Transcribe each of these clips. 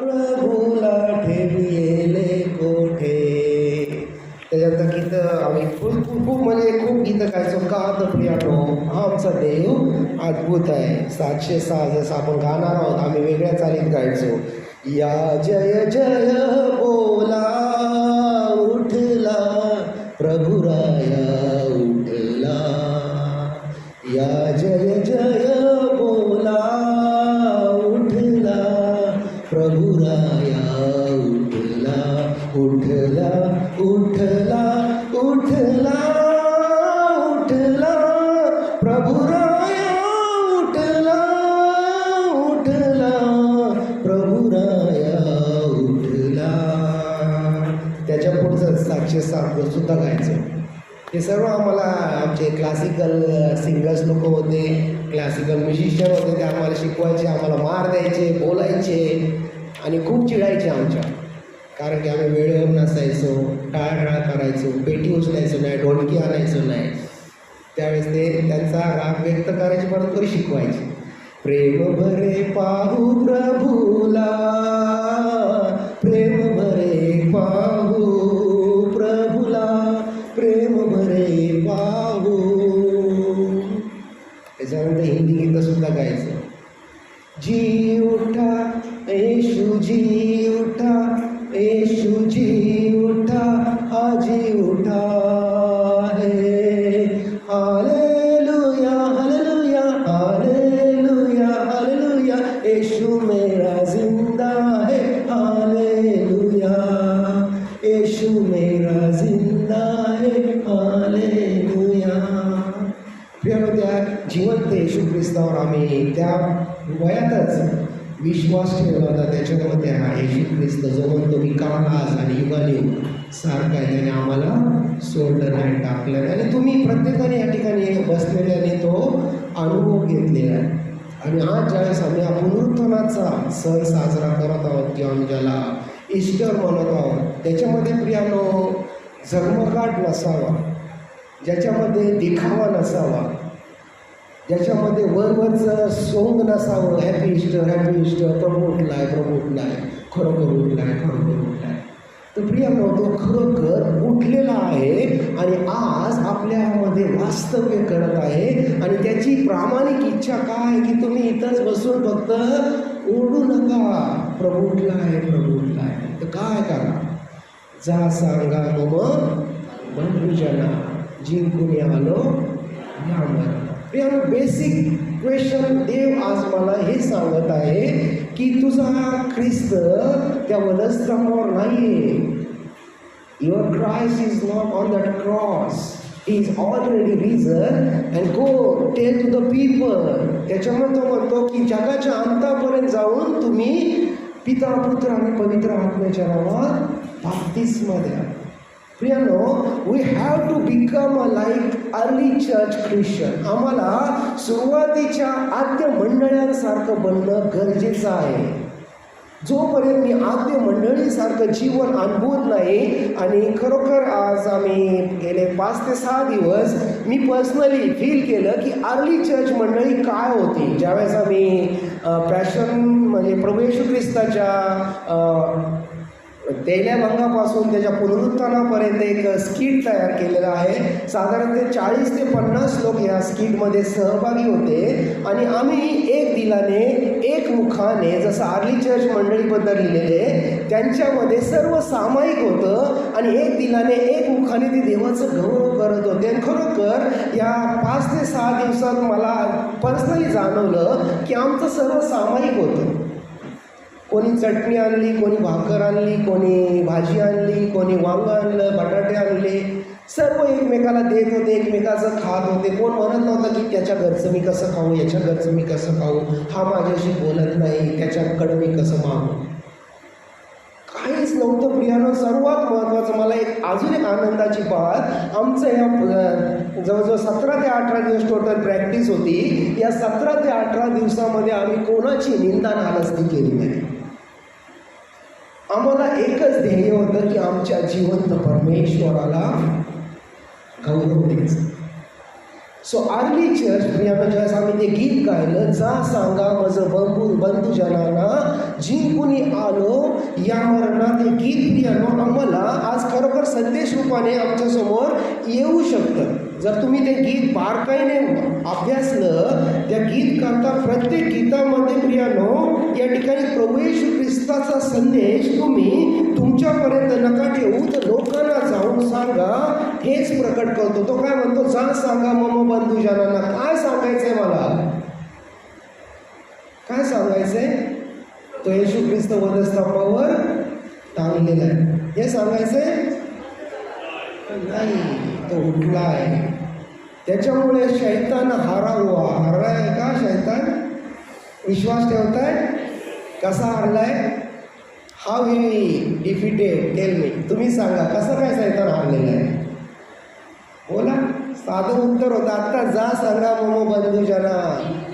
प्रभूला ठेविले कोठे. त्याच्यात गीत आम्ही खूप म्हणजे खूप गीतं गायचो. का तर पियानो हा आमचा देव अद्भुत आहे. 706 जसं आपण गाणार आहोत आम्ही वेगळ्या चालीत गायचो. या जय जय बोला उठला प्रभुराया उठला. या जय जय बोला उठला प्रभुराया उठला. उठला उठला उठला उठला प्रभुराया उठला. उठला प्रभुराया उठला. त्याच्या पुढचं 707 सुद्धा गायचं. हे सर्व आम्हाला आमचे क्लासिकल सिंगर्स लोक होते, क्लासिकल म्युझिशियन होते. ते आम्हाला शिकवायचे, आम्हाला मार द्यायचे, बोलायचे आणि खूप चिडायचे आमच्या. कारण की आम्ही वेळेवर नसायचो, टाळाटाळ करायचो, पेटी उचलायचो नाही, ढोलकी आणायचो नाही. त्यावेळेस ते त्यांचा राग व्यक्त करायचे बरोबर शिकवायचे. प्रेम भरे पाहू प्रभूला, प्रेम भरे पाहू प्रभूला, प्रेम भरे पाहू. त्याच्यानंतर हिंदी गीतं सुद्धा गायचं. जी उठा येशू जी उठा, येशू जी उठा, आजी उठा है. हालेलुया हालेलुया हालेलुया हालेलुया, येशू मेरा जिंदा है. हालेलुया येशू मेरा जिंदा है. हालेलुया. प्रिय त्या जिवंत येशू ख्रिस्तावर आम्ही त्या वयातच विश्वास ठेवला होता. त्याच्यामध्ये हा येशू ख्रिस्त जो म्हणतो मी काल आज आणि युगाने सारखा आहे, त्याने आम्हाला सोडलं नाही, टाकलं नाही. आणि तुम्ही प्रत्येकाने या ठिकाणी बसलेल्याने तो अनुभव घेतलेला आहे. आणि आज ज्यावेळेस आम्ही हा पुनरुत्थानाचा सण साजरा करत आहोत किंवा आम्ही ज्याला ईस्टर म्हणत आहोत, त्याच्यामध्ये प्रियानो झगमगाट नसावा, ज्याच्यामध्ये दिखावा नसावा, ज्याच्यामध्ये वरवरचं सोंग नसावं. हॅपी ईस्टर हॅपी ईस्टर, प्रभू उठलाय प्रभू उठलाय, खरोखर उठलाय खरोखर उठलाय. तर प्रियानो तो खरोखर उठलेला आहे आणि आज आपल्यामध्ये वास्तव्य करत आहे. आणि त्याची प्रामाणिक इच्छा काय आहे की तुम्ही इथंच बसून फक्त ओढू नका, प्रभू उठलाय प्रभू उठलाय. तर काय करा, जा सांगा मम बंधुजना जिंकून आलो यावर. प्रियानो बेसिक क्वेश्चन देव आज मला हे सांगत आहे की तुझा ख्रिस्त त्या वधस्तंभावर नाहीये. Your Christ is not on that cross. He is already risen and go tell to the people. त्याच्यामुळे तो म्हणतो की जगाच्या अंतापर्यंत जाऊन तुम्ही पिता पुत्र आणि पवित्र आत्म्याच्या नावात बाप्तिस्मा द्या. प्रियानो we have to become like early church Christian. आम्हाला सुरुवातीच्या आद्य मंडळांसारखं बनणं गरजेचं आहे. जोपर्यंत मी आद्य मंडळीसारखं जीवन अनुभवत नाही. आणि खरोखर आज आम्ही गेले 5 ते 6 दिवस मी पर्सनली फील केलं की अर्ली चर्च मंडळी काय होती. ज्यावेळेस आम्ही पॅशन म्हणजे प्रभू येशू ख्रिस्ताच्या तेल्या भंगापासून त्याच्या पुनरुत्थानापर्यंत एक स्किट तयार केलेलं आहे. साधारणतः 40 ते 50 लोक या स्किटमध्ये सहभागी होते. आणि आम्ही एक दिलाने एक मुखाने, जसं आर्ली चर्च मंडळीबद्दल लिहिलेले, त्यांच्यामध्ये सर्व सामायिक होतं. आणि एक दिलाने एक मुखाने ते देवाचं गौरव करत होते. आणि खरोखर या 5 ते 6 दिवसात मला पर्सनली जाणवलं की आमचं सर्व सामायिक होतं. कोणी चटणी आणली, कोणी भाकर आणली, कोणी भाजी आणली, कोणी वांग आणलं, बटाटे आणले. सर्व एकमेकाला देत होते, एकमेकाचं खात होते. कोण म्हणत नव्हतं की त्याच्या घरचं मी कसं खाऊ, याच्या घरचं मी कसं खाऊ, हा माझ्याशी बोलत नाही, त्याच्याकडं मी कसं मागू. काहीच नव्हतं प्रियानो. सर्वात महत्त्वाचं मला अजून एक आनंदाची बात, आमचं या जवळजवळ 17 ते 18 दिवस टोटल प्रॅक्टिस होती. या 17 ते 18 दिवसामध्ये आम्ही कोणाची निंदा नालस्ती केली नाही. आम्हाला एकच ध्येय होतं की आमच्या जिवंत परमेश्वराला गौरव द्यायचं. सो अर्ली चर्च प्रियानो ज्यावेळेस आम्ही ते गीत गायलं, जा सांगा माझं बंधुजनांना जिंकून आलो या मरणात, हे गीत प्रियानो आम्हाला आज खरोखर संदेश रूपाने आमच्यासमोर येऊ शकतं. जर तुम्ही ते गीत बारकाईने अभ्यासलं, त्या गीत करता प्रत्येक गीतामध्ये प्रियानो या ठिकाणी प्रभू येशू ख्रिस्ताचा संदेश तुम्ही तुमच्यापर्यंत नका ठेवू, तर लोकांना जाऊन सांगा हेच प्रकट करतो. तो काय म्हणतो, जा सांगा मम बंधुजनांना. काय सांगायचंय मला, काय सांगायचंय? तो येशू ख्रिस्त वधस्तंभावर टांगलेला आहे हे सांगायचंय नाही, तो उठलाय. त्याच्यामुळे शैतान हरलाय का? शैतान विश्वास ठेवताय? कसा हरलाय? हाव ही डिफिटेड, टेल मी. तुम्ही सांगा कसं काय शैतान हरलेलं आहे? बोला. साधं उत्तर होतं, आता जा सांगा मम बंधुजना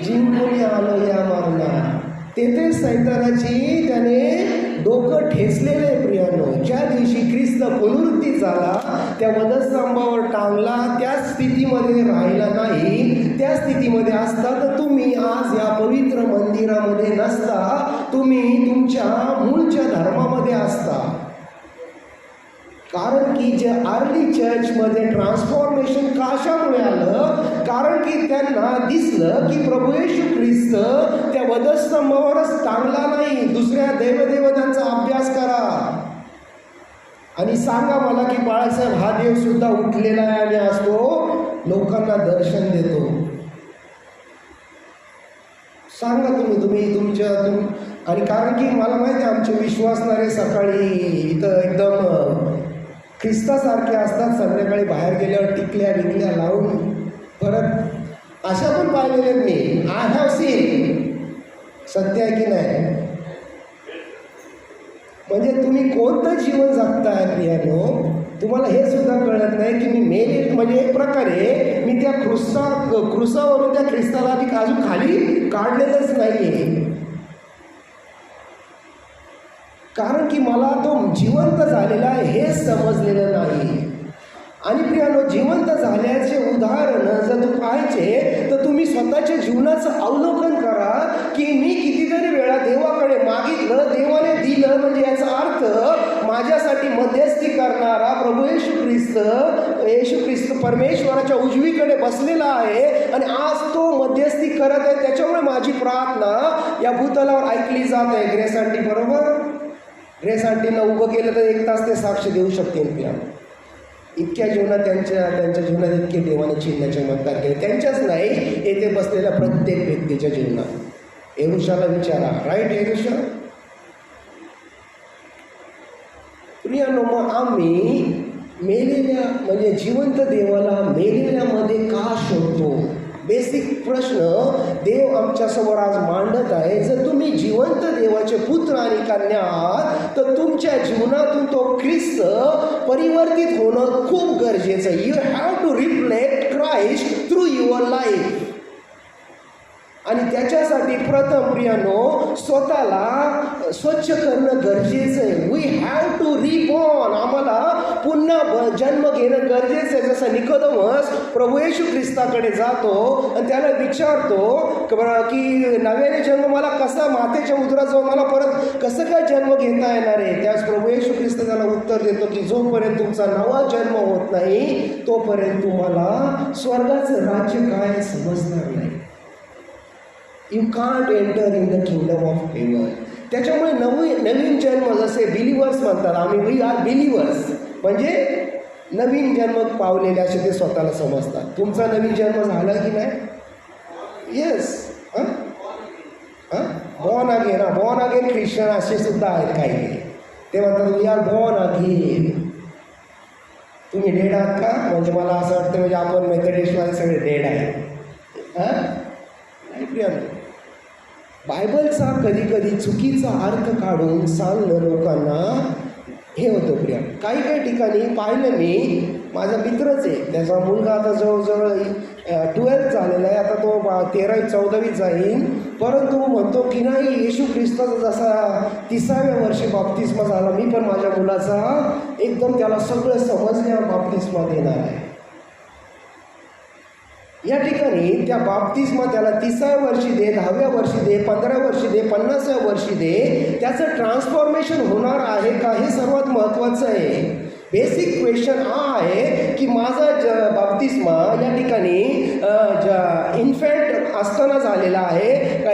जिंकून आलो या मरणात. तेथे सैतानाची त्याने डोकं ठेचलेलं आहे प्रियानो. ज्या दिवशी ख्रिस्त पुनरुत्थित झाला, त्या वधस्तंभावर टांगला, त्या स्थितीमध्ये राहिला नाही. त्या स्थितीमध्ये असता तर तुम्ही आज या पवित्र मंदिरामध्ये नसता, तुम्ही तुमच्या मूळच्या धर्मामध्ये असता. कारण की जे अर्ली चर्चमध्ये ट्रान्सफॉर्मेशन कशामुळे आलं? कारण की त्यांना दिसलं की प्रभू येशू ख्रिस्त त्या वधस्तंभावरच टांगला नाही, दुसऱ्या देवदेवतांचा अभ्यास करा आणि सांगा मला की बाळासाहेब हा देव सुद्धा उठलेला आहे आणि असतो लोकांना दर्शन देतो. सांगा तुम्ही तुमच्या आणि कारण की मला माहिती आहे आमचे विश्वासणारे सकाळी इथं एकदम ख्रिस्तासारखे असतात, संध्याकाळी बाहेर गेल्यावर टिकल्या बिकल्या लावून परत अशा पण पाहिलेले मी. I have seen. सत्य आहे की नाही? म्हणजे तुम्ही कोणतं जीवन जगताय प्रियानो, तुम्हाला हे सुद्धा कळत नाही की मी मेले. म्हणजे एक प्रकारे मी त्या क्रुसावरून त्या ख्रिस्ताला अजून खाली काढलेलंच नाही, कारण की मला तो जिवंत झालेला आहे हे समजलेलं नाही. आणि प्रियानो, जिवंत झाल्याचे उदाहरण जर तू पाहायचे तर तुम्ही स्वतःच्या जीवनाचं अवलोकन करा की मी कितीतरी वेळा देवाकडे मागितलं, देवाने दिलं. म्हणजे याचा अर्थ माझ्यासाठी मध्यस्थी करणारा प्रभू येशू ख्रिस्त परमेश्वराच्या उजवीकडे बसलेला आहे आणि आज तो मध्यस्थी करत आहे. त्याच्यामुळे माझी प्रार्थना या भूतलावर ऐकली जात आहे. ग्रेस आंटी बरोबर? ग्रेस आंटीनं उभं केलं तर 1 तास ते साक्ष देऊ शकतील. प्रियानो, इतक्या जीवनात त्यांच्या जीवनात इतके देवाने चिन्ह चमत्कार केले. त्यांच्याच नाही, येथे बसलेल्या प्रत्येक व्यक्तीच्या जीवनात. एरुशाला विचारा, राईट एरुशा? प्रियानो, मग आम्ही मेलेल्या म्हणजे जिवंत देवाला मेलेल्यामध्ये का शोधतो? बेसिक प्रश्न देव आमच्यासमोर आज मांडत आहे. जर तुम्ही जिवंत देवाचे पुत्र आणि कन्या आहात तर तुमच्या जीवनातून तो ख्रिस्त परिवर्तित होणं खूप गरजेचं आहे. You have to reflect Christ through your life. आणि त्याच्यासाठी प्रथम प्रियानो स्वतःला स्वच्छ करणं गरजेचं आहे. We have to reborn. आम्हाला पुन्हा जन्म घेणं गरजेचं आहे. जसं निकोदेमस प्रभू येशू ख्रिस्ताकडे जातो आणि त्याला विचारतो की नव्याने जन्म मला कसा, मातेच्या उदरात जाऊन मला परत कसं काय जन्म घेता येणार आहे? त्यास प्रभू येशू ख्रिस्त त्याला उत्तर देतो की जोपर्यंत तुमचा नवा जन्म होत नाही तोपर्यंत तुम्हाला स्वर्गाचं राज्य काय समजणार नाही. You can't enter in the kingdom of haven. त्याच्यामुळे नवीन जन्म, जसे बिलिव्हर्स म्हणतात, आम्ही वी आर बिलिव्हर्स, म्हणजे नवीन जन्म पावलेले असे ते स्वतःला समजतात. तुमचा नवीन जन्म झाला की नाही? Yes. Born again. Born again Christian असे सुद्धा आहेत काही. ते म्हणतात वी आर बॉर्न अगेन. तुम्ही डेड आहात का? म्हणजे मला असं वाटतं म्हणजे आपण मेथडिस्टवाले सगळे डेड आहेत. नाही प्रियानो, बायबलचा कधी कधी चुकीचा अर्थ काढून सांगणं लोकांना हे होतं प्रिया. काही काही ठिकाणी पाहिलं मी, माझा मित्रच आहे, त्याचा मुलगा आता जवळजवळ 12th झालेला आहे, आता तो 13वी-14वी जाईल, परंतु म्हणतो की नाही येशू ख्रिस्ताचा जसा 30व्या वर्षी बाप्तिस्मा झाला, मी पण माझ्या मुलाचा एकदम त्याला सगळं समजल्या बाप्तिस्मा देणार आहे. या ठिकाणी त्या बाप्तिस्मा त्याला 30व्या वर्षी दे, 10व्या वर्षी दे, 15व्या वर्षी दे, 50व्या वर्षी दे, त्याचं ट्रान्सफॉर्मेशन होणार आहे का हे सर्वात महत्त्वाचं आहे. बेसिक क्वेश्चन हा आहे की माझा बाप्तिस्मा या ठिकाणी इन्फॅन्ट असताना झालेला आहे का,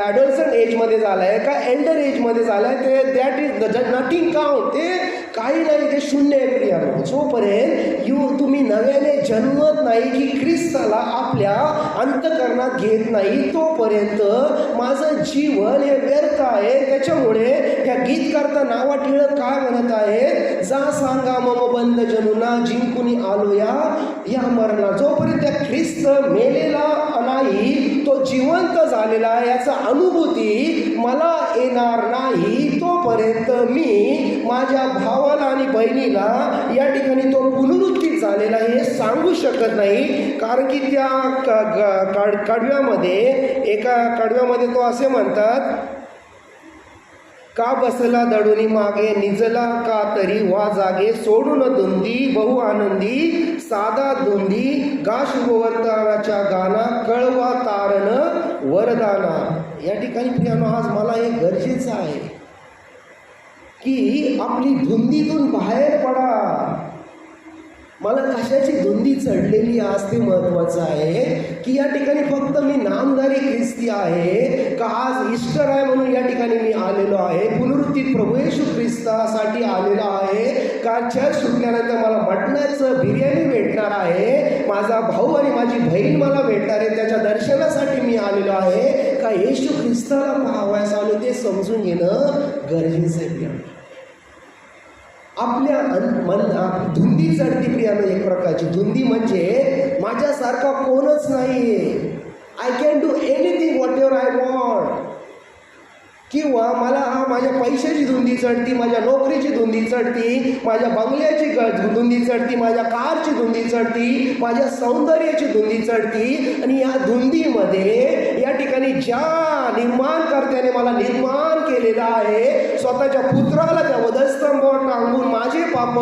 ॲडोलसंट एजमध्ये झाला आहे का, एल्डर एजमध्ये झाला आहे, ते दॅट इज नथिंग काउंट, ते काही नाही, ते शून्य आहे प्रियानो. जोपर्यंत तुम्ही नव्याने जन्मत नाही की ख्रिस्ताला आपल्या अंतःकरणात घेत नाही तोपर्यंत माझं जीवन हे व्यर्थ आहे. त्याच्यामुळे ह्या गीतकर्ता नावाटिळं काय म्हणत आहे, जा सांगा मम बंद जनुना जिंकुनी आलो या मरणा. जोपर्यंत त्या ख्रिस्त मेलेला नाही, तो जिवंत झालेला याचा अनुभूती मला येणार नाही तोपर्यंत मी माझ्या भावाला आणि बहिणीला या ठिकाणी तो पुनरुत्थित झालेला हे सांगू शकत नाही. कारण की त्या कडव्यामध्ये, एका कडव्यामध्ये तो असे म्हणतात, का बसला दडुनी मागे निजला का तरी वा जागे, सोडून धुंदी बहु आनंदी साधा धुंदी, गा शुभवर्तनाच्या गाना कळवा तारण वरदाना. या ठिकाणी प्रियानो आज मला हे गरजेचं आहे की आपली धुंदीतून बाहेर पडा. मला कशाची धुंदी चढलेली आज ते महत्त्वाचं आहे की या ठिकाणी फक्त मी नामधारी ख्रिस्ती आहे का, आज ईस्टर आहे म्हणून या ठिकाणी मी आलेलो आहे, पुनरुत्थित प्रभू येशू ख्रिस्तासाठी आलेलो आहे का, चर्च सुटल्यानंतर मला मटणाचं बिर्याणी भेटणार आहे, माझा भाऊ आणि माझी बहीण मला भेटणार आहे, त्याच्या दर्शनासाठी मी आलेलो आहे का, येशू ख्रिस्ताला पाहावयास आलो ते समजून घेणं गरजेचं आहे. आपल्या धुंदी चढती प्रियानं, एक प्रकारची धुंदी म्हणजे माझ्यासारखा कोणच नाही आहे, I can do anything what ever I want. किंवा मला माझ्या पैशाची धुंदी चढती, माझ्या नोकरीची धुंदी चढती, माझ्या बंगल्याची धुंदी चढती, माझ्या कारची धुंदी चढती, माझ्या सौंदर्याची धुंदी चढती. आणि या धुंदीमध्ये या ठिकाणी ज्या निर्माणकर्त्याने मला निर्माण केलेलं आहे, स्वतःच्या पुत्राला त्या वधस्तंभावर टांगून माझे पाप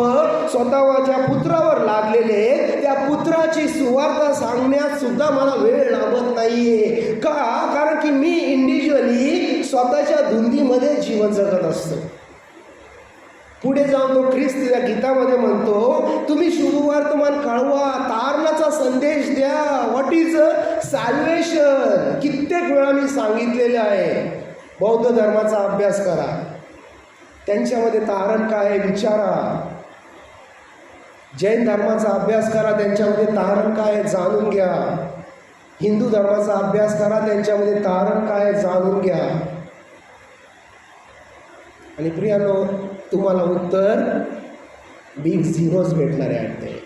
स्वतःच्या पुत्रावर लागलेले, त्या पुत्राची सुवार्ता सांगण्यात सुद्धा मला वेळ लागत नाहीये का, कारण की मी इंडिव्हिज्युअली स्वतःच्या धुंदीमध्ये जीवन जगत असतो. पुढे जाऊन तो ख्रिस्त या गीतामध्ये म्हणतो, तुम्ही शुभवर्तमान कळवा, तारणाचा संदेश द्या. What is salvation. कित्येक वेळा मी सांगितलेले आहे, बौद्ध धर्माचा अभ्यास करा, त्यांच्यामध्ये तारण काय आहे विचारा. जैन धर्माचा अभ्यास करा, त्यांच्यामध्ये तारण काय आहे जाणून घ्या. हिंदू धर्माचा अभ्यास करा, त्यांच्यामध्ये तारण काय आहे जाणून घ्या. आणि प्रियानो, तुम्हाला उत्तर बिग झिरोज भेटणार आहे.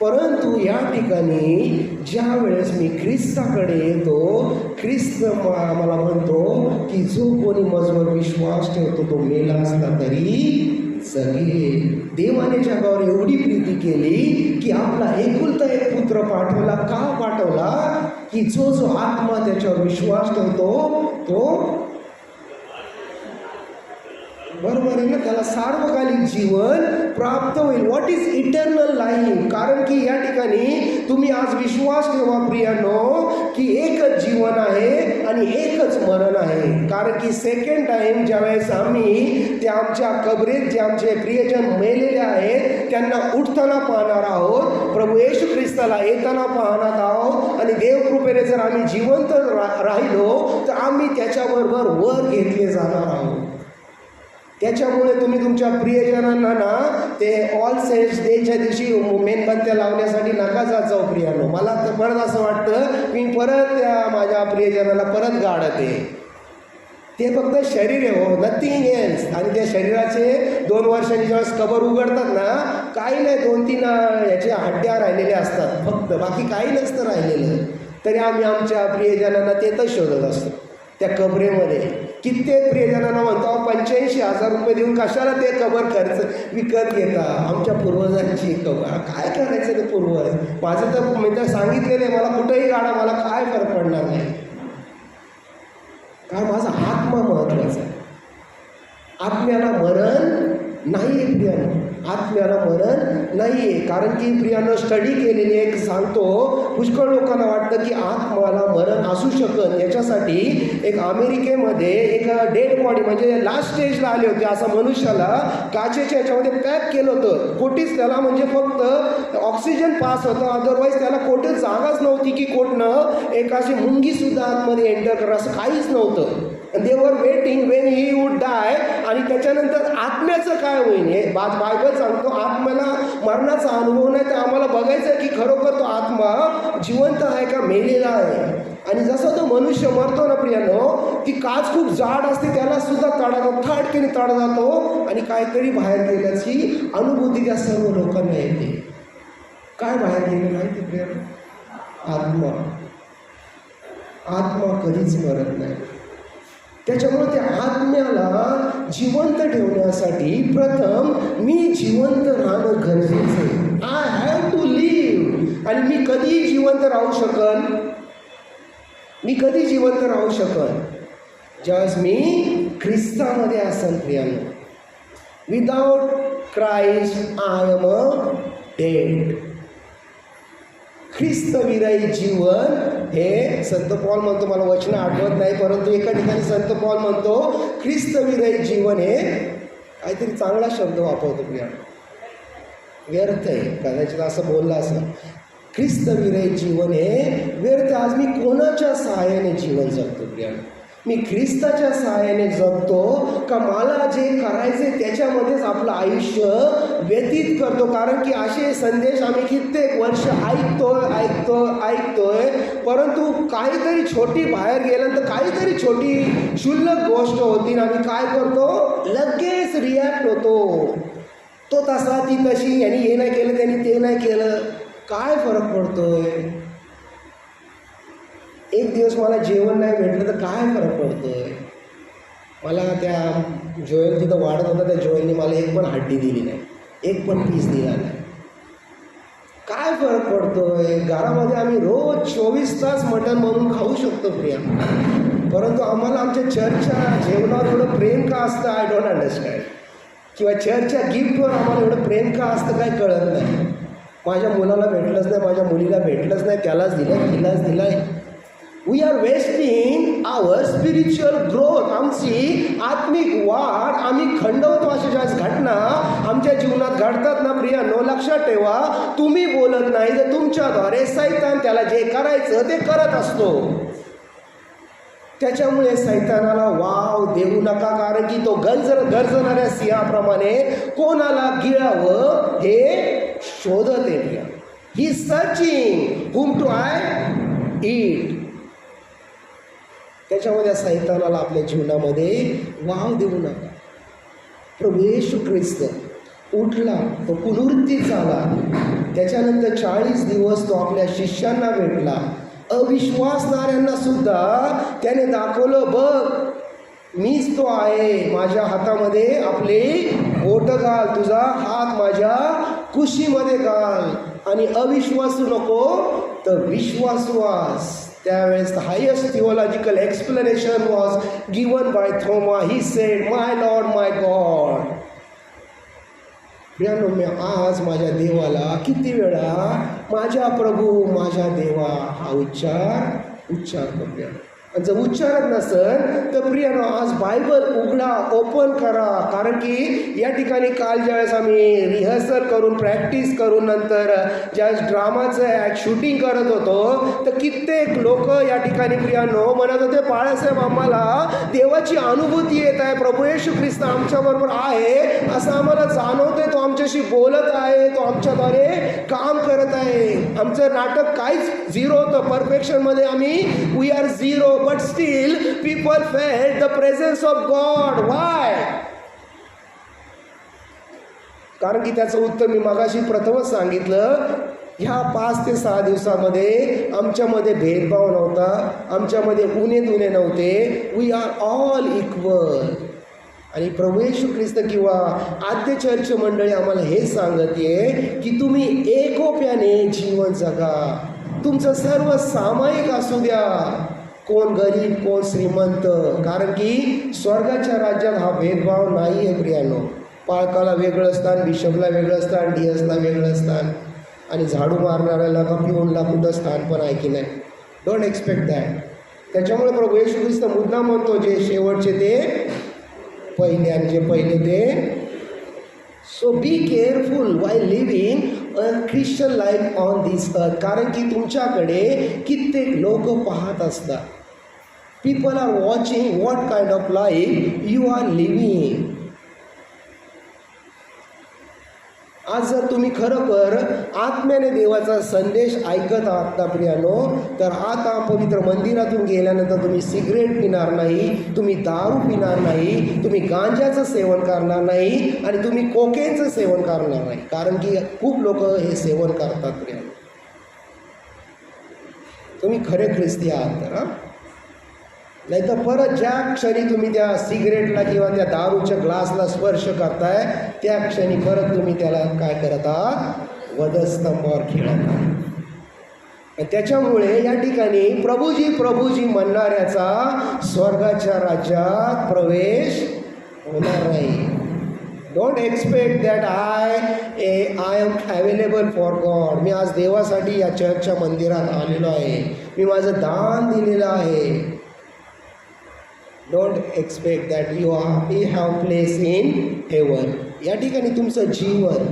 परंतु या ठिकाणी ज्या वेळेस मी ख्रिस्ताकडे येतो, ख्रिस्त मला म्हणतो की जो कोणी माझ्यावर विश्वास ठेवतो तो मेला असला तरी जगेल. देवाने जगावर एवढी प्रीती केली की आपला एकुलता एक पुत्र पाठवला. का पाठवला? की जो आत्मा त्याच्यावर विश्वास ठेवतो तो, बरोबर आहे ना, त्याला सार्वकालिक जीवन प्राप्त होईल. What is eternal life. कारण की या ठिकाणी तुम्ही आज विश्वास ठेवा प्रियानो की एकच जीवन आहे आणि एकच मरण आहे. कारण की सेकंड टाईम ज्यावेळेस आम्ही ते आमच्या कबरीत जे आमचे प्रियजन मेलेले आहेत त्यांना उठताना पाहणार आहोत, प्रभू येशू ख्रिस्ताला येताना पाहणार आहोत, आणि देवकृपेने जर आम्ही जिवंत राहिलो तर आम्ही त्याच्याबरोबर वर घेतले जाणार आहोत. त्याच्यामुळे तुम्ही तुमच्या प्रियजनांना ना ते ऑल सेंट्स डेच्या दिवशी मेणबत्त्या लावण्यासाठी नका जाऊ प्रियानो. मला तर परत असं वाटतं मी परत त्या माझ्या प्रियजनाला परत गाडते. ते फक्त शरीर आहे हो, नथिंग एल्स. आणि त्या शरीराचे 2 वर्षांनी ज्यावेळेस कबर उघडतात ना, काही नाही 2-3 याच्या हड्ड्या राहिलेल्या असतात फक्त, बाकी काही नसतं राहिलेलं. तरी आम्ही आमच्या प्रियजनांना तेथंच शोधत असतो त्या कबरेमध्ये. कित्येक प्रियजनांना म्हणतो 85,000 रुपये देऊन कशाला ते कबर खर्च विकत घेता, आमच्या पूर्वजांची कबर. काय करायचं ते पूर्वज. माझं तर मी तर सांगितलेलं आहे, मला कुठेही गाडा, मला काय फरक पडणार नाही. काय माझा आत्मा महत्त्वाचा आहे. आत्म्याला मरण नाही प्रियानो. आत्म्याला मरण नाही आहे. कारण की प्रियानं स्टडी केलेली एक सांगतो, पुष्कळ लोकांना वाटतं की आत्म्याला मरण असू शकत. याच्यासाठी एक अमेरिकेमध्ये एक डेड बॉडी म्हणजे लास्ट स्टेजला आले होते असं मनुष्याला काचेच्या याच्यामध्ये पॅक केलं होतं. कोठीच त्याला म्हणजे फक्त ऑक्सिजन पास होतं, अदरवाईज त्याला कोठेच जागाच नव्हती की कोठनं एक अशी मुंगीसुद्धा आतमध्ये एंटर करा असं काहीच नव्हतं. They were waiting when he would die. आणि त्याच्यानंतर आत्म्याचं काय होईल हे बायबल सांगतो. आत्म्याला मरणाचा अनुभव नाही तर आम्हाला बघायचं आहे की खरोखर तो आत्मा जिवंत आहे का मेलेला आहे. आणि जसा तो मनुष्य मरतो ना प्रियानो, ती काच खूप जाड असते, त्याला सुद्धा तडा थाटकेने तडा जातो आणि काहीतरी बाहेर गेल्याची अनुभूती त्या सर्व लोकांना येते. काय बाहेर गेलं माहिती प्रियानो? आत्मा. आत्मा कधीच मरत नाही. त्याच्यामुळे त्या आत्म्याला जिवंत ठेवण्यासाठी प्रथम मी जिवंत राहणं गरजेचं आहे. I have to live. आणि मी कधी जिवंत राहू शकन? मी कधी जिवंत राहू शकन? ज्यावेळेस मी ख्रिस्तामध्ये असेल प्रियानो. Without Christ I am a dead. ख्रिस्तविरहित जीवन हे संत पॉल म्हणतो, मला वचन आठवत नाही परंतु एका ठिकाणी संत पॉल म्हणतो ख्रिस्तविरहित जीवन हे काहीतरी चांगला शब्द वापरतो प्रिया, व्यर्थ आहे. कदाचित असं बोललं असं. ख्रिस्तविरहित जीवन हे व्यर्थ. आज मी कोणाच्या सहाय्याने जीवन जगतो प्रिया? मी ख्रिस्ताच्या सहाय्याने जगतो का मला जे करायचे त्याच्यामध्येच आपलं आयुष्य व्यतीत करतो? कारण की असे संदेश आम्ही कित्येक वर्ष ऐकतोय परंतु काहीतरी छोटी बाहेर गेल्यानंतर काहीतरी छोटी क्षुल्लक गोष्ट होती ना, आम्ही काय करतो? लगेच रिॲक्ट होतो. तो तसा, ती तशी, यांनी हे नाही केलं त्यांनी ते नाही केलं. काय फरक पडतोय? एक दिवस मला जेवण नाही भेटलं तर काय फरक पडतोय? मला त्या जोएल तिथं वाढत होता, त्या जोएलने मला एक पण हड्डी दिली नाही, एक पण पीस दिला नाही. काय फरक पडतोय? घरामध्ये आम्ही रोज 24 तास मटण म्हणून खाऊ शकतो प्रिया, परंतु आम्हाला आमच्या चर्चच्या जेवणावर एवढं प्रेम का असतं? I don't understand. किंवा चर्चच्या गिफ्टवर आम्हाला एवढं प्रेम का असतं काय कळत नाही. माझ्या मुलाला भेटलंच नाही, माझ्या मुलीला भेटलंच नाही, त्यालाच दिलं, तिलाच दिलं. We are wasting our spiritual growth. आमची आत्मिक वाढ आम्ही खंडवतो. अशा ज्यावेळेस घटना आमच्या जीवनात घडतात ना प्रियानो, लक्षात ठेवा, तुम्ही बोलत नाही तर तुमच्याद्वारे सैतान त्याला जे करायचं ते करत असतो. त्याच्यामुळे सैतानाला वाव देऊ नका, कारण की तो गरजणाऱ्या सिंहाप्रमाणे कोणाला गिळावं हे शोधत आहे. ही सर्चिंग हुम टू आय ईट. त्याच्यामध्ये सैतानाला आपल्या जीवनामध्ये वाव देऊ नका. प्रभू येशू ख्रिस्त उठला, तो पुनरुत्थित झाला, त्याच्यानंतर 40 दिवस तो आपल्या शिष्यांना भेटला. अविश्वासणाऱ्यांना सुद्धा त्याने दाखवलं, बघ मीच तो आहे, माझ्या हातामध्ये आपले बोट घाल, तुझा हात माझ्या कुशीमध्ये घाल आणि अविश्वासू नको तर विश्वासू वास. त्यावेळेस highest theological explanation was given by Thoma. He said, my lord my God. प्रियानो, मी आज माझ्या देवाला किती वेळा माझ्या प्रभू माझ्या देवा हा उच्चार करूया. आणि जर उच्चारत नसेल तर प्रियानो आज बायबल उघडा, ओपन करा. कारण की या ठिकाणी काल ज्यावेळेस आम्ही रिहर्सल करून प्रॅक्टिस करून नंतर ज्यावेळेस ड्रामाचं शूटिंग करत होतो तर कित्येक लोक या ठिकाणी प्रियानो म्हणत होते, बाळासाहेब आम्हाला देवाची अनुभूती येत आहे, प्रभू येशू ख्रिस्त आमच्याबरोबर आहे असं आम्हाला जाणवतंय, तो आमच्याशी बोलत आहे, तो आमच्याद्वारे काम करत आहे. आमचं नाटक काहीच झिरो होतं, परफेक्शनमध्ये आम्ही we are zero. But still people felt the presence of God. Why? कारण की त्याचं उत्तर मी मगाशी प्रथमच सांगितलं. ह्या 5 ते 6 दिवसामध्ये आमच्यामध्ये भेदभाव नव्हता, आमच्यामध्ये उणे दुणे नव्हते. We are all equal. आणि प्रभू येशू ख्रिस्त किंवा आद्य चर्च मंडळी आम्हाला हे सांगते की तुम्ही एकोप्याने जीवन जगा. तुमचं सर्व सामायिक असू द्या, कोण गरीब कोण श्रीमंत, कारण की स्वर्गाच्या राज्यात हा भेदभाव नाही आहे प्रियानो. पाळकाला वेगळं स्थान, बिशपला वेगळं स्थान, डीएसला वेगळं स्थान, आणि झाडू मारणाऱ्याला का पिऊनला कुठं स्थान पण आहे की नाही. Don't expect that. त्याच्यामुळे प्रभू येशू ख्रिस्त मुद्दाम म्हणतो, जे शेवटचे ते पहिले आणि जे पहिले ते. So be careful why living a Christian life on this earth. कारण की तुमच्याकडे कित्येक लोक पाहत असतात. People are watching what kind of life you are living. आज जर तुम्ही खरोखर आत्म्याने देवाचा संदेश ऐकत आहात ना प्रियानो, तर आता पवित्र मंदिरातून गेल्यानंतर तुम्ही सिगरेट पिणार नाही, तुम्ही दारू पिणार नाही, तुम्ही गांजाचं सेवन करणार नाही आणि तुम्ही कोकेनचं सेवन करणार नाही. कारण की खूप लोक हे सेवन करतात प्रियानो. तुम्ही खरे ख्रिस्ती आहात तर. नाही तर परत ज्या क्षणी तुम्ही त्या सिगरेटला किंवा त्या दारूच्या ग्लासला स्पर्श करताय, त्या क्षणी परत तुम्ही त्याला काय करत आहात, वधस्तंभावर खेळत आहात. त्याच्यामुळे या ठिकाणी प्रभूजी प्रभूजी म्हणणाऱ्याचा स्वर्गाच्या राज्यात प्रवेश होणार नाही. Don't expect that I am available for God. मी आज देवासाठी या चर्चच्या मंदिरात आलेलो आहे, मी माझं दान दिलेलं आहे. Don't expect that you have place in heaven. या ठिकाणी तुमचं जीवन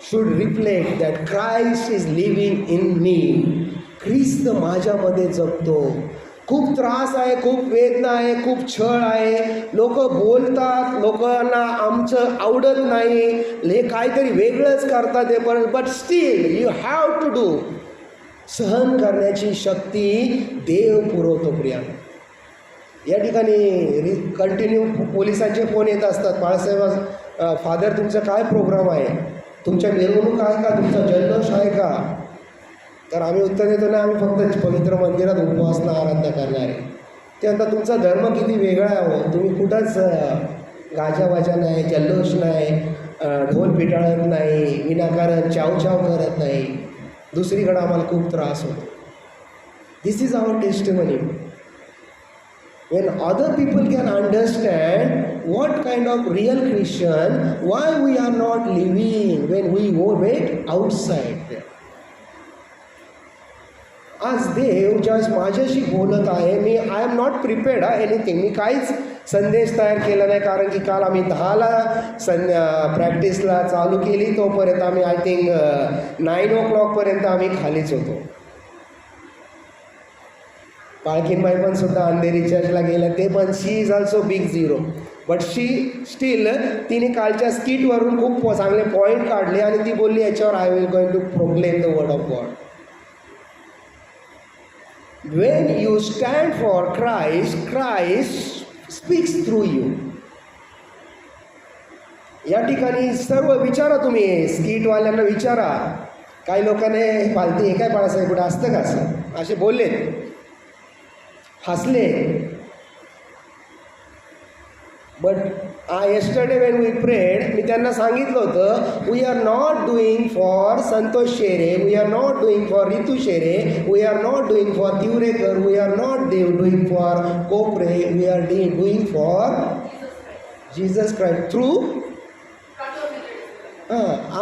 should reflect that Christ is living in me. ख्रिस्त माझ्यामध्ये जगतो. खूप त्रास आहे, खूप वेदना आहे, खूप छळ आहे, लोक बोलतात, लोकांना आमचं आवडत नाही, हे काहीतरी वेगळंच करतात ते, पण but still you have to do. सहन करण्याची शक्ती देव पुरवतो प्रिया. या ठिकाणी कंटिन्यू पोलिसांचे फोन येत असतात, बाळासाहेब फादर तुमचं काय प्रोग्राम आहे, तुमच्या मिरवणूक आहे का, तुमचा जल्लोष आहे का. तर आम्ही उत्तर देतो ना, आम्ही फक्त पवित्र मंदिरात उपवासना आराधना करणार आहे. ते म्हणतात तुमचा धर्म किती वेगळा आहे हो, तुम्ही कुठंच गाजावाजा नाही, जल्लोष नाही, ढोल पिटाळत नाही, विनाकारण चावचाव करत नाही. दुसरीकडे आम्हाला खूप त्रास होतो. This is our testimony. When other people can understand what kind of real Christian, why we are not living when we wait outside. आज देव ज्यावेळेस माझ्याशी बोलत आहे, I am not prepared anything. मी काहीच संदेश तयार केला नाही, कारण की काल आम्ही 10ला प्रॅक्टिसला चालू केली, तोपर्यंत आम्ही आय थिंक 9 o'clock आम्ही खालीच होतो. पाळकीनबाई पण सुद्धा अंधेरी चर्चला गेल्या, ते पण she is also big zero, but she still तिने कालच्या स्किटवरून खूप चांगले पॉईंट काढले आणि ती बोलली याच्यावर I will going to proclaim the word of God. When you stand for Christ, Christ speaks through you. या ठिकाणी सर्व विचारा, तुम्ही स्किटवाल्यांना विचारा. काही लोकांनी पालती हे काय बाळासाहेब कुठं असतं का असं असे बोलले, हसले. But yesterday when we prayed, मी त्यांना सांगितलं होतं, we are not doing for Santosh Shere, we are not doing for Ritu Shere, we are not doing for Tiwarekar, we are not doing for Kopare, we are doing for Jesus Christ through.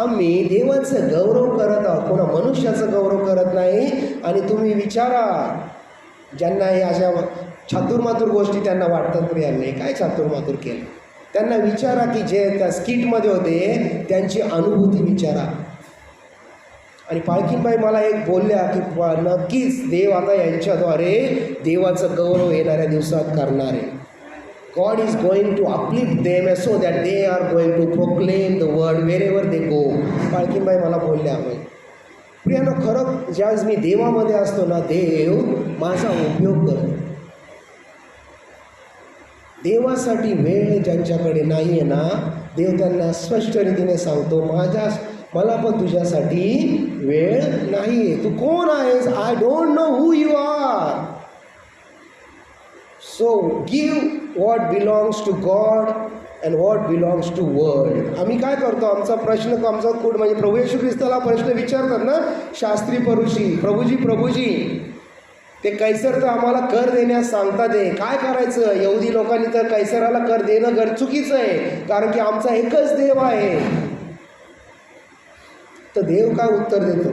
आम्ही देवाचं गौरव करत आहोत, कोणा मनुष्याचं गौरव करत नाही. आणि तुम्ही विचारा ज्यांना हे अशा चातुर्मातुर गोष्टी त्यांना वाटतात, प्रियांनी काय चातुर्मातुर केलं, त्यांना विचारा की जे त्या स्किटमध्ये होते त्यांची अनुभूती विचारा. आणि पाळकीनबाई मला एक बोलल्या की नक्कीच देव आता यांच्याद्वारे देवाचं गौरव येणाऱ्या दिवसात करणार आहे. God is going to uplift them so that they are going to proclaim the word wherever they go. पाळकीनबाई मला बोलल्या. प्रियानो, खरं ज्यावेळेस मी देवामध्ये असतो ना, देव माझा उपयोग करतो. देवासाठी वेळ ज्यांच्याकडे नाही आहे ना, देव त्यांना स्पष्ट रीतीने सांगतो, मला पण तुझ्यासाठी वेळ नाही आहे. तू कोण आहेस? I don't know who you are. So give what belongs to God and what belongs to world. आम्ही काय करतो, आमचा प्रश्न, आमचा कुठ म्हणजे प्रभू येशू ख्रिस्ताला प्रश्न विचारतात ना शास्त्री परुषी, प्रभूजी ते कैसर तर आम्हाला कर देण्यास सांगतात आहे. काय करायचं? यहुदी लोकांनी तर कैसराला कर देणं चुकीचं आहे, कारण की आमचा एकच देव आहे. तर देव काय उत्तर देतो?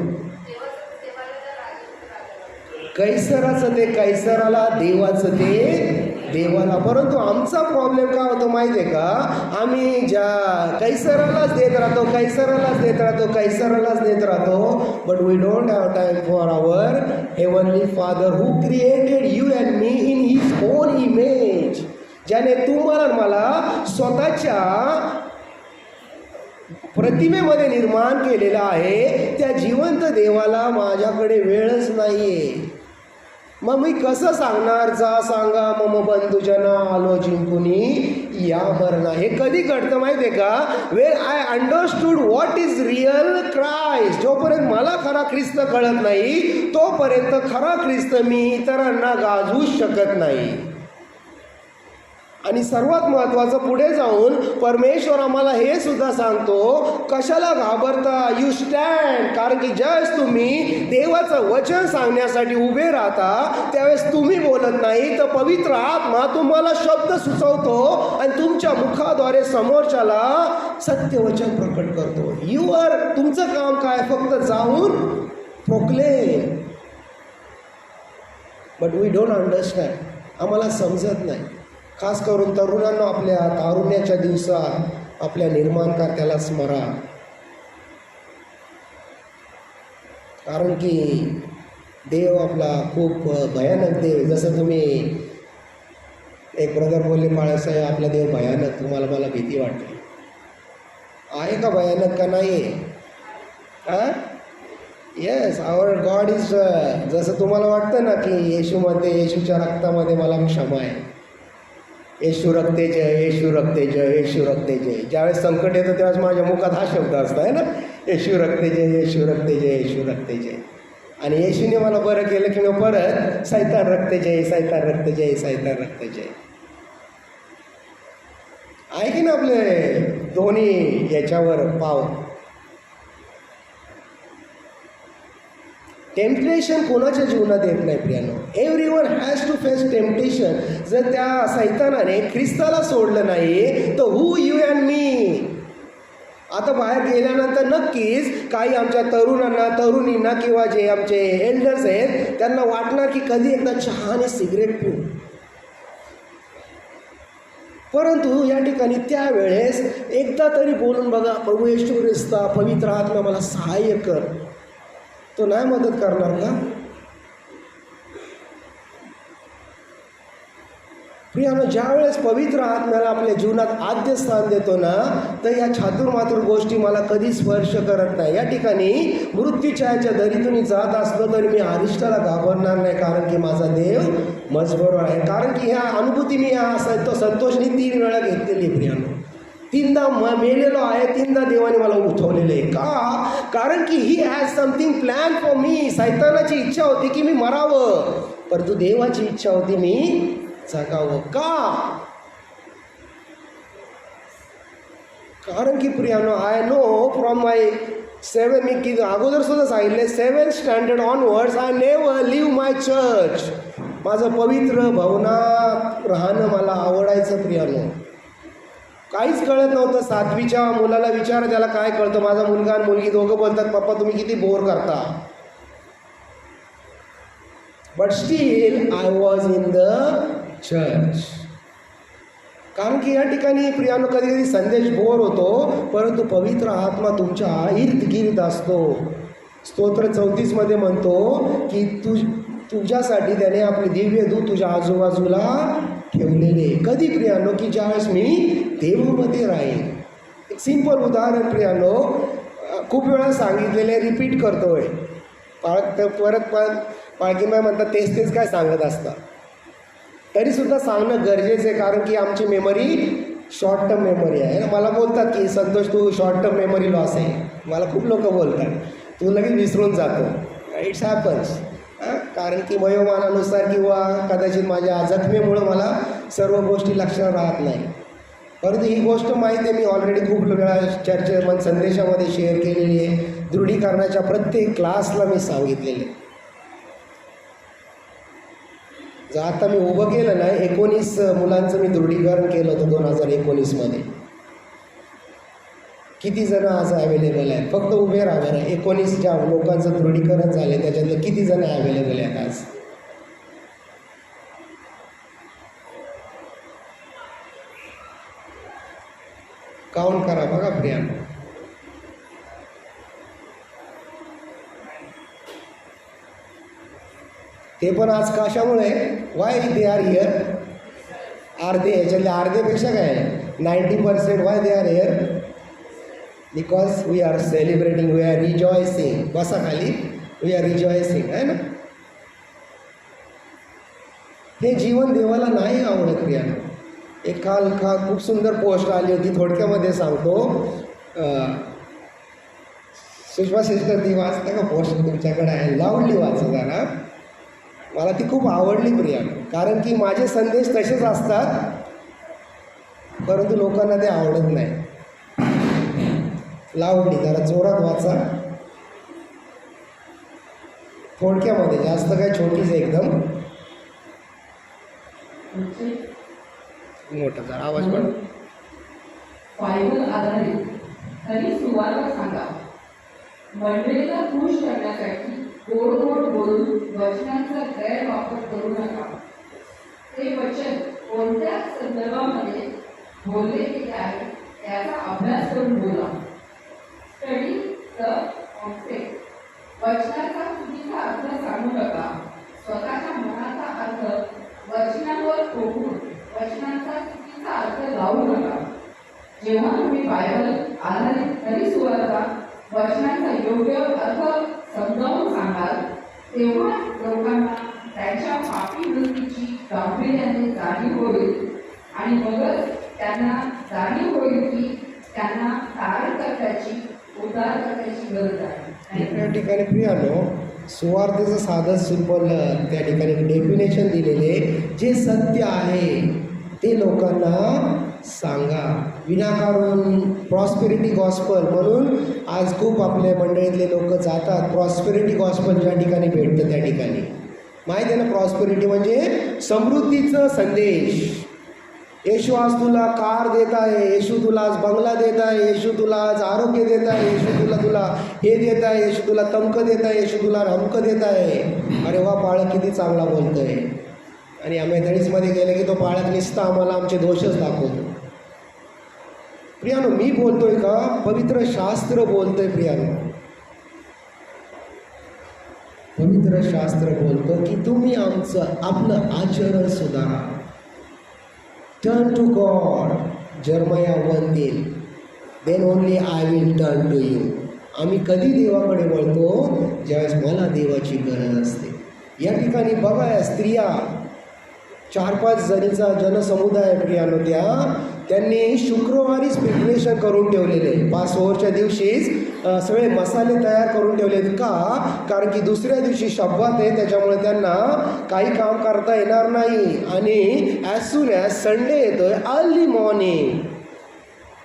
कैसराचं ते कैसराला, देवाचं ते देवाला. परंतु आमचा प्रॉब्लेम काय होतो माहिती आहे का? आम्ही कैसरालाच देत राहतो, कैसरालाच देत राहतो, कैसरालाच देत राहतो. But we don't have time for our heavenly father who created you and me in his own image. ज्याने तुम्हाला मला स्वतःच्या प्रतिमेमध्ये निर्माण केलेलं आहे, त्या जिवंत देवाला माझ्याकडे वेळच नाहीये. मग मी कसं सांगणार? जा सांगा मम बंधुजना आलो जिंकुनी या मरणा. हे कधी घडतं माहिती आहे का? When I understood what is real Christ. जोपर्यंत मला खरा ख्रिस्त कळत नाही, तोपर्यंत खरा ख्रिस्त मी इतरांना गाजवूच शकत नाही. आणि सर्वात महत्त्वाचं, पुढे जाऊन परमेश्वर आम्हाला हे सुद्धा सांगतो, कशाला घाबरता? You stand. कारण की ज्यावेळेस तुम्ही देवाचं वचन सांगण्यासाठी उभे राहता, त्यावेळेस तुम्ही बोलत नाही, तर पवित्र आत्मा तुम्हाला शब्द सुचवतो आणि तुमच्या मुखाद्वारे समोरच्याला सत्यवचन प्रकट करतो. तुमचं काम काय? फक्त जाऊन proclaim. But we don't understand. आम्हाला समजत नाही. खास करून तरुणांना आपल्या तारुण्याच्या दिवसात आपल्या निर्माणकर्त्याला स्मरा. कारण की देव आपला खूप भयानक देव. जसं तुम्ही एक ब्रदर बोलले, बाळासाहेब आपला देव भयानक, तुम्हाला मला भीती वाटते. आहे का भयानक का नाही आहे? Yes, our God is. जसं तुम्हाला वाटतं ना की येशूमध्ये, येशूच्या रक्तामध्ये मला क्षमा आहे, येशू रक्ते जय, येशू रक्ते जय, येशू रक्ते जय. ज्यावेळेस संकट येतं त्यावेळेस माझ्या मुखात हा शब्द असतो आहे ना, येशू रक्ते जय, येशू रक्ते जय, येशू रक्ते जय. आणि येशूने मला बरं केलं की मग परत सैतान रक्ते जय, सैतान रक्ते जय, सैतान रक्ते जय. आहे की ना आपले दोन्ही याच्यावर पाव. टेम्पटेशन कोणाच्या जीवनात येत नाही प्रियानो. Everyone has to face temptation. जर त्या सैतानाने ख्रिस्ताला सोडलं नाही तर हू यू अँड मी. आता बाहेर गेल्यानंतर नक्कीच काही आमच्या तरुणांना, तरुणींना किंवा जे आमचे एल्डर्स आहेत त्यांना वाटणार की कधी एकदा चहा आणि सिगरेट पिऊ. परंतु या ठिकाणी त्यावेळेस एकदा तरी बोलून बघा, प्रभू येशू ख्रिस्ता, पवित्र आत्मा मला सहाय्य कर. तो नाही मदत करणार का? प्रियानो, ज्या वेळेस पवित्र आत्म्याला आपल्या जीवनात आद्य स्थान देतो ना, तर या चातुर्मातुर गोष्टी मला कधी स्पर्श करत नाही. या ठिकाणी मृत्यूच्या दरीतून जात असलो तरी मी अरिष्टाला घाबरणार नाही, कारण की माझा देव मजबूर आहे. कारण की ह्या अनुभूती मी संतोषनी 3 वेळा घेतलेली. प्रियानो, 3दा मेलेलो आहे, 3दा देवाने मला उठवलेलं आहे. का? कारण की he has something plan for me. सैतानाची इच्छा होती की मी मरावं, परंतु देवाची इच्छा होती मी जगावं. का? कारण की प्रियानो, आय नो फ्रॉम माय मी की अगोदर सुद्धा सांगितले, 7th standard onwards I never live my church. माझं पवित्र भवनात राहणं मला आवडायचं प्रियानो. काहीच कळत नव्हतं. 7वीच्या मुलाला विचारा, त्याला काय कळतं? माझा मुलगा आणि मुलगी दोघं बोलतात, पप्पा तुम्ही किती बोर करता. But still I was in the church. कारण की या ठिकाणी प्रियानो कधी कधी संदेश बोर होतो, परंतु पवित्र आत्मा तुमच्या इर्दगिर्द असतो. स्तोत्र 34 म्हणतो की तुझ्यासाठी त्याने आपले दिव्य दूत तुझ्या आजूबाजूला ठेवलेले. कधी प्रियानो? की ज्यावेळेस मी देवामध्ये राहीन. एक सिंपल उदाहरण प्रियानो, खूप वेळा सांगितलेले, रिपीट करतोय. परत पाळकीमाय म्हणतात तेच काय सांगत असतात. तरीसुद्धा सांगणं गरजेचं आहे, कारण की आमची मेमरी शॉर्ट टर्म मेमरी आहे. मला बोलतात की संतोष तू शॉर्ट टर्म मेमरी लॉस आहे. मला खूप लोक बोलतात तू लगेच विसरून जातो. It's happens. कारण की वयोमानानुसार किंवा कदाचित माझ्या जखमेमुळं मला सर्व गोष्टी लक्षात राहत नाही. परंतु ही गोष्ट माहिती आहे, मी ऑलरेडी खूप वेळा चर्चेमध्ये संदेशामध्ये शेअर केलेली आहे. दृढीकरणाच्या प्रत्येक क्लासला मी सांगितलेले. जर आता मी उभं केलं ना, 19 मुलांचं मी दृढीकरण केलं होतं 2019मध्ये. किती जण आज अवेलेबल आहेत? फक्त उभे राहा बरं. 19 ज्या लोकांचं दृढीकरण झालं त्याच्यातलं किती जण अवेलेबल आहेत आज? काउंट करा बघा प्रिया. ते पण आज कशामुळे? Why they are here? अर्धे, याच्यातले अर्धेपेक्षा काय 90% why they are here? Because we are celebrating, we are rejoicing. बसा खाली. वी आर रिजॉयसिंग, आहे ना. हे जीवन देवाला नाही आवडत प्रियानो. एक काल खूप सुंदर पोस्ट आली होती, थोडक्यामध्ये सांगतो. सुषमा सिस्टर ती वाचता का पोस्ट? तुमच्याकडे आहे, लावली वाचा जरा. मला ती खूप आवडली प्रियानो, कारण की माझे संदेश तसेच असतात, परंतु लोकांना ते आवडत नाही. लावली जरा जोरात वाचा, थोडक्यामध्ये, जास्त काय छोटीच एकदम. मोठा जरा आवाज पण. बायबल आधारित खरी सुवार्ता सांगा. मंडळीला खुश करण्यासाठी गोड गोड बोलून वचनांचा गैरवापर करू नका. ते वचन कोणत्या संदर्भामध्ये बोलले गेले आहे त्याचा अभ्यास करून बोला. Study the concept. वचनाचा चुकीचा अर्थ सांगू नका. स्वतःच्या मनाचा अर्थ वचनावर ठोकून वचनांचा चुकीचा अर्थ लावू नका. जेव्हा तुम्ही बायबल आधारित खरी सुवार्ता वचनांचा योग्य अर्थ समजावून सांगाल तेव्हा लोकांना त्यांच्या पापी वृत्तीची गांभीर्याने जाणीव होईल आणि मगच त्यांना जाणीव होईल की त्यांना तारणकर्त्याची उद्धार करण्याची गरज आहे. त्या ठिकाणी प्रियानो, सुवार्तेचं साधं सिंपल त्या ठिकाणी डेफिनेशन दिलेले, जे सत्य आहे ते लोकांना सांगा. विनाकारण प्रॉस्पेरिटी गॉस्पल म्हणून आज खूप आपल्या मंडळीतले लोक जातात. प्रॉस्पेरिटी गॉस्पल ज्या ठिकाणी भेटतं त्या ठिकाणी माहिती आहे ना, प्रॉस्पेरिटी म्हणजे समृद्धीचं संदेश. येशू आज तुला कार देत आहे, येशू तुला आज बंगला देत आहे, येशू तुला आज आरोग्य देत आहे, येशू तुला हे देत आहे, येशू तुला तमकं देत आहे, येशू तुला अमकं देत आहे. अरे वा, पाळक किती चांगला बोलतोय. आणि आम्ही मेथडिस्टमध्ये गेले की तो पाळक निसता आम्हाला आमचे दोषच दाखवतो. प्रियानो, मी बोलतोय का? पवित्र शास्त्र बोलतोय प्रियानो. पवित्र शास्त्र बोलतो की तुम्ही आपलं आचरण सुधारा. Turn to God. जर्मया 1:3. Then only I will turn to you. आम्ही कधी देवाकडे वळतो? ज्यावेळेस मला देवाची गरज असते. या ठिकाणी बघा, या स्त्रिया 4-5 जणीचा जनसमुदाय प्रियानो, त्यांनी शुक्रवारीच प्रिपरेशन करून ठेवलेले. पासओव्हरच्या दिवशीच सगळे मसाले तयार करून ठेवलेत. का? कारण की दुसऱ्या दिवशी शब्बात आहे, त्याच्यामुळे त्यांना काही काम करता येणार नाही. आणि ॲज सून ॲज संडे येतोय, early morning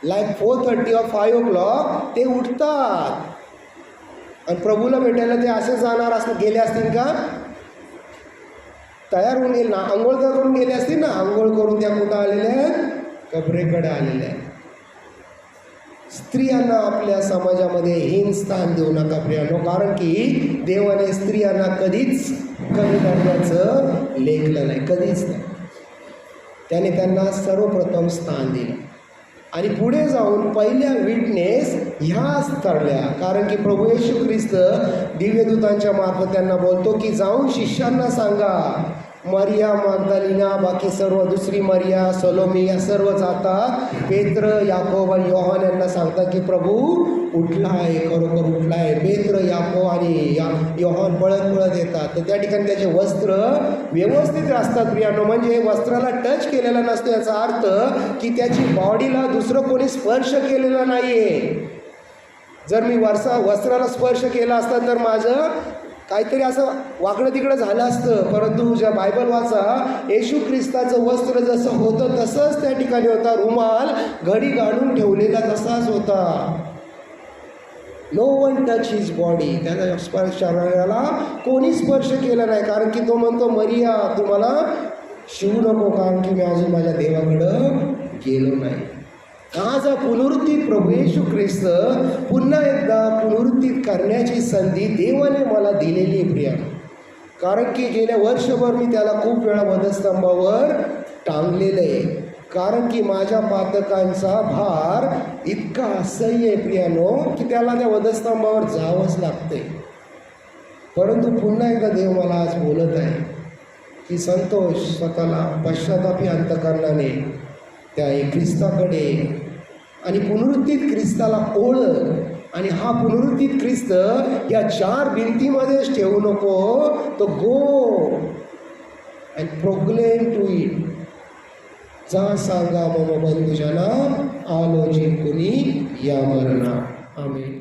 like 4:30 or 5 o'clock ते उठतात. आणि प्रभूला भेटायला ते असे जाणार गेले असतील का? तयार होऊन गेले ना, आंघोळ तर करून गेले असतील ना. आंघोळ करून त्या कुठं आलेल्या आहेत? कबरेकडे आलेल्या आहेत. स्त्रियांना आपल्या समाजामध्ये हीन स्थान देऊ नका प्रियानो, कारण की देवाने स्त्रियांना कधीच कमी दर्जाचं लेखलं नाही, कधीच नाही. त्याने त्यांना सर्वप्रथम स्थान दिलं. आणि पुढे जाऊन पहिल्या विटनेस ह्याच ठरल्या, कारण की प्रभू येशू ख्रिस्त दिव्यदूतांच्या मार्फत त्यांना बोलतो की जाऊन शिष्यांना सांगा. मरिया मगदलिना, बाकी सर्व, दुसरी मरिया, सलोमी, या सर्व जातात. पेत्र, याकोब आणि योहान यांना सांगतात की प्रभू उठला आहे, खरोखर उठला आहे. पेत्र, याकोब आणि योहान पळत येतात. तर त्या ठिकाणी त्याचे वस्त्र व्यवस्थित असतात प्रियानो, म्हणजे वस्त्राला टच केलेला नसतो, याचा अर्थ की त्याची बॉडीला दुसरं कोणी स्पर्श केलेला नाही आहे. जर मी वस्त्राला स्पर्श केला असता तर माझं काहीतरी असं वाकडं तिकडं झालं असतं. परंतु ज्या बायबल वाचा, येशू ख्रिस्ताचं वस्त्र जसं होतं तसंच त्या ठिकाणी होता. रुमाल घडी गाडून ठेवलेला तसाच होता. No one touch his body, त्याच्या शरीराला कोणी स्पर्श केला नाही, कारण की तो म्हणतो मरिया तू मला शिवू नको, कारण की मी अजून माझ्या देवाकडं गेलो नाही. आज पुनरुत्थित प्रभू येशू ख्रिस्त पुन्हा एकदा पुनरुत्थित करण्याची संधी देवाने मला दिलेली आहे प्रिया. कारण की गेल्या वर्षभर मी त्याला खूप वेळा वधस्तंभावर टांगलेलं आहे, कारण की माझ्या पातकांचा भार इतका असह्य आहे प्रियानो की त्याला त्या वधस्तंभावर जावंच लागते. परंतु पुन्हा एकदा देव मला आज बोलत आहे की संतोष, स्वतःला पश्चातापी अंतःकरणाने त्या ख्रिस्ताकडे आणि पुनरुत्थित ख्रिस्ताला ओळख, आणि हा पुनरुत्थित ख्रिस्त या 4 भिंतीमध्येच ठेवू नको, तो go and proclaim to it. जा सांगा मम बंधुजना आलो जिंकुनी या मरणा. आमेन.